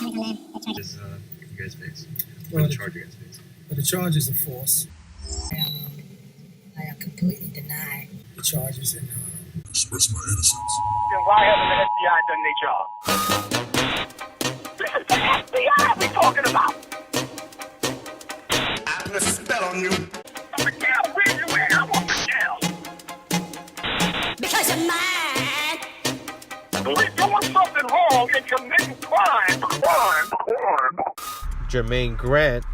Is you guys face? Well, Or the charge you guys face? Well, the charges are false. I completely deny the charges and express my innocence. Then why hasn't the FBI done their job? This is the FBI we talking about. I put a spell on you. Miguel, where you at? I want Miguel. Because you're mine. We're doing something wrong and committing crime. Jermaine Grant,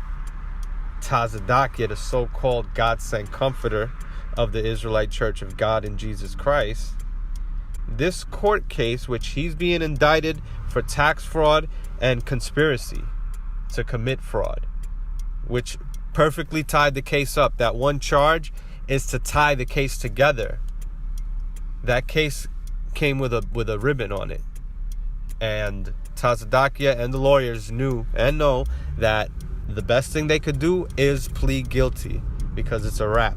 Tazadakia, the so-called God-sent comforter of the Israelite Church of God in Jesus Christ, this court case, which he's being indicted for tax fraud and conspiracy to commit fraud, which perfectly tied the case up. That one charge is to tie the case together. That case came with a ribbon on it. And Tazadakia and the lawyers knew and know that the best thing they could do is plead guilty because it's a wrap.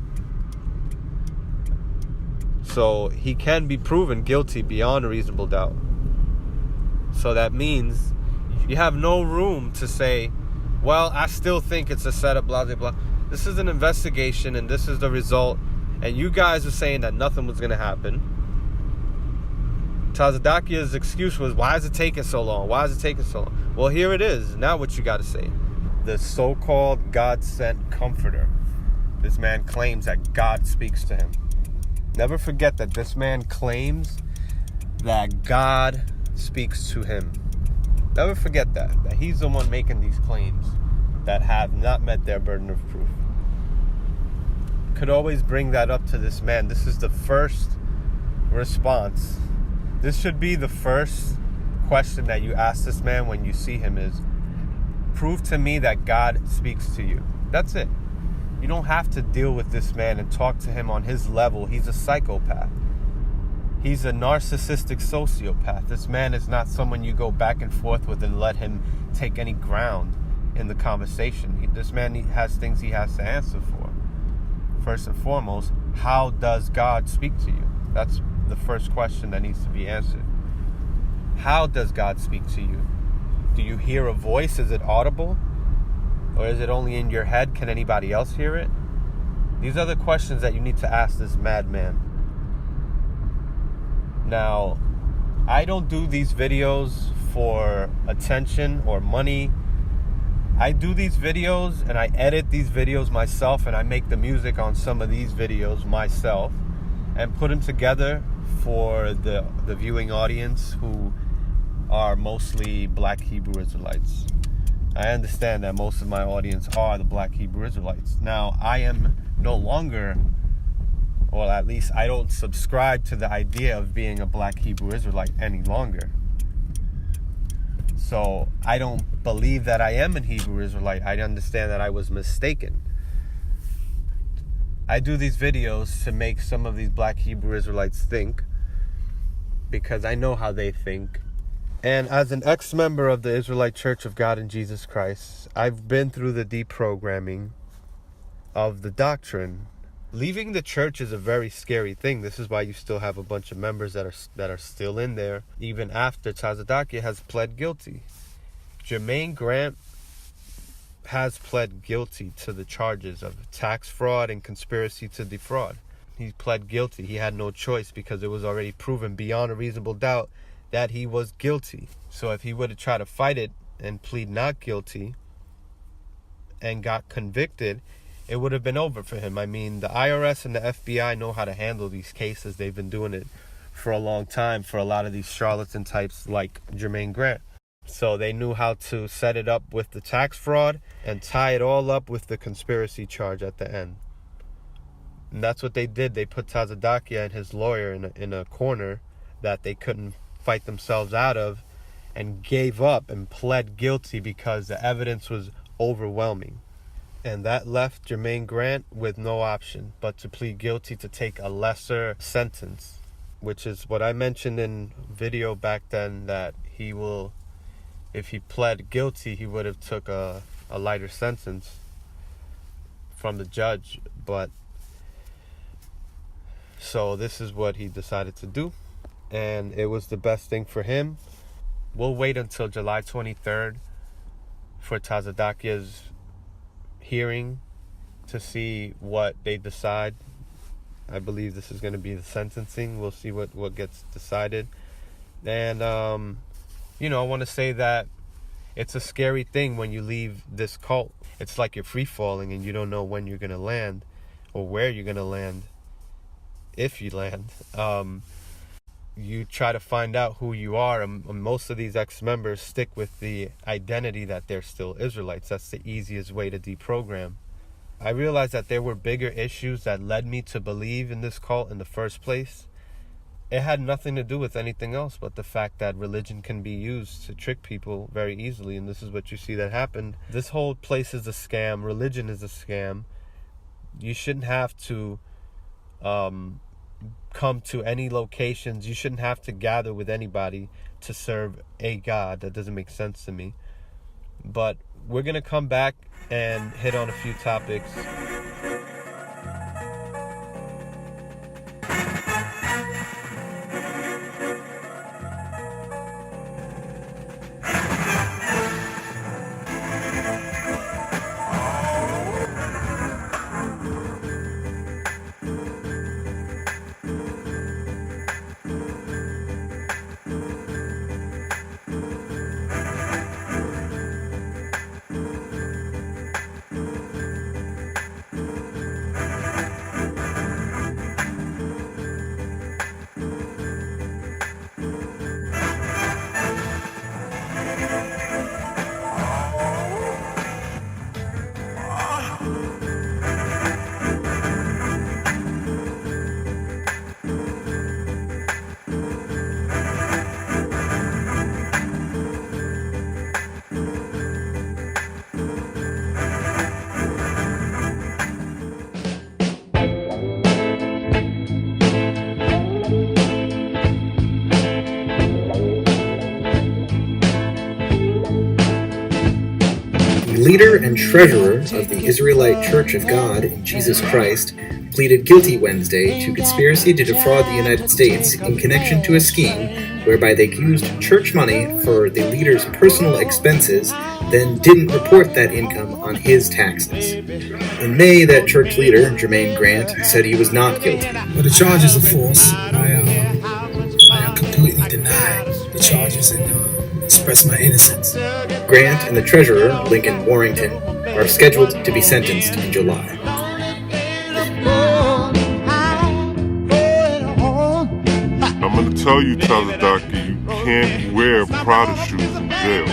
So he can be proven guilty beyond a reasonable doubt. So that means you have no room to say, well, I still think it's a setup, blah, blah, blah. This is an investigation and this is the result. And you guys are saying that nothing was going to happen. Tazadakia's excuse was, why is it taking so long? Why is it taking so long? Well, here it is. Now what you got to say. The so-called God-sent comforter. This man claims that God speaks to him. Never forget that this man claims that God speaks to him. Never forget that he's the one making these claims that have not met their burden of proof. Could always bring that up to this man. This is the first response. This should be the first question that you ask this man when you see him is, prove to me that God speaks to you. That's it. You don't have to deal with this man and talk to him on his level. He's a psychopath. He's a narcissistic sociopath. This man is not someone you go back and forth with and let him take any ground in the conversation. This man has things he has to answer for. First and foremost, how does God speak to you? That's the first question that needs to be answered. How does God speak to you? Do you hear a voice? Is it audible? Or is it only in your head? Can anybody else hear it? These are the questions that you need to ask this madman. Now, I don't do these videos for attention or money. I do these videos and I edit these videos myself, and I make the music on some of these videos myself and put them together for the viewing audience who are mostly Black Hebrew Israelites. I understand that most of my audience are the Black Hebrew Israelites. Now, I am no longer, or at least I don't subscribe to the idea of being a Black Hebrew Israelite any longer. So I don't believe that I am a Hebrew Israelite. I understand that I was mistaken. I do these videos to make some of these Black Hebrew Israelites think, because I know how they think. And as an ex-member of the Israelite Church of God in Jesus Christ, I've been through the deprogramming of the doctrine. Leaving the church is a very scary thing. This is why you still have a bunch of members that are still in there, even after Tazadakia has pled guilty. Jermaine Grant has pled guilty to the charges of tax fraud and conspiracy to defraud. He pled guilty. He had no choice because it was already proven beyond a reasonable doubt that he was guilty. So if he would have tried to fight it and plead not guilty and got convicted, it would have been over for him. I mean, the IRS and the FBI know how to handle these cases. They've been doing it for a long time for a lot of these charlatan types like Jermaine Grant. So they knew how to set it up with the tax fraud and tie it all up with the conspiracy charge at the end. And that's what they did. They put Tazadakia and his lawyer in a corner that they couldn't fight themselves out of, and gave up and pled guilty because the evidence was overwhelming. And that left Jermaine Grant with no option but to plead guilty to take a lesser sentence, which is what I mentioned in video back then, that he will, if he pled guilty, he would have took a lighter sentence from the judge. But so this is what he decided to do, and it was the best thing for him. we'll wait until July 23rd for Tazadakia's hearing to see what they decide. I believe this is going to be the sentencing. We'll see what gets decided. And, I want to say that it's a scary thing when you leave this cult. It's like you're free falling and you don't know when you're going to land or where you're going to land, if you land. You try to find out who you are, and most of these ex-members stick with the identity that they're still Israelites. That's the easiest way to deprogram. I realized that there were bigger issues that led me to believe in this cult in the first place. It had nothing to do with anything else but the fact that religion can be used to trick people very easily, and this is what you see that happened. This whole place is a scam. Religion is a scam. You shouldn't have to come to any locations. You shouldn't have to gather with anybody to serve a God. That doesn't make sense to me. But we're going to come back and hit on a few topics. Leader and treasurer of the Israelite Church of God in Jesus Christ pleaded guilty Wednesday to conspiracy to defraud the United States in connection to a scheme whereby they used church money for the leader's personal expenses, then didn't report that income on his taxes. In May, that church leader, Jermaine Grant, said he was not guilty. Well, the charges are false. I completely deny the charges and express my innocence. Grant and the treasurer, Lincoln Warrington, are scheduled to be sentenced in July. I'm going to tell you, Tazadaki, you can't wear Prada shoes in jail.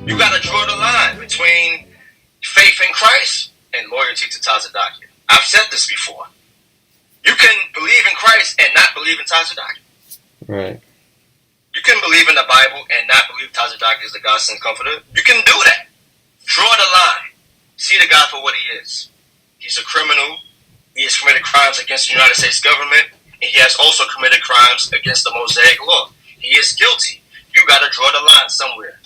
You gotta draw the line between faith in Christ and loyalty to Tazadakia. I've said this before. You can believe in Christ and not believe in Tazadakia. Right. You can believe in the Bible and not believe Tazadakia is the God sent comforter. You can do that. Draw the line. See the guy for what he is. He's a criminal. He has committed crimes against the United States government, and he has also committed crimes against the Mosaic law. He is guilty. You gotta draw the line somewhere.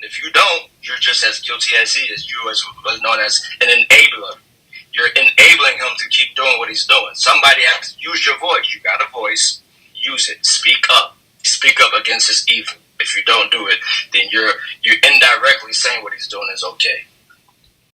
And if you don't, you're just as guilty as he is. You as known as an enabler. You're enabling him to keep doing what he's doing. Somebody has to use your voice. You got a voice. Use it. Speak up. Speak up against his evil. If you don't do it, then you're indirectly saying what he's doing is okay.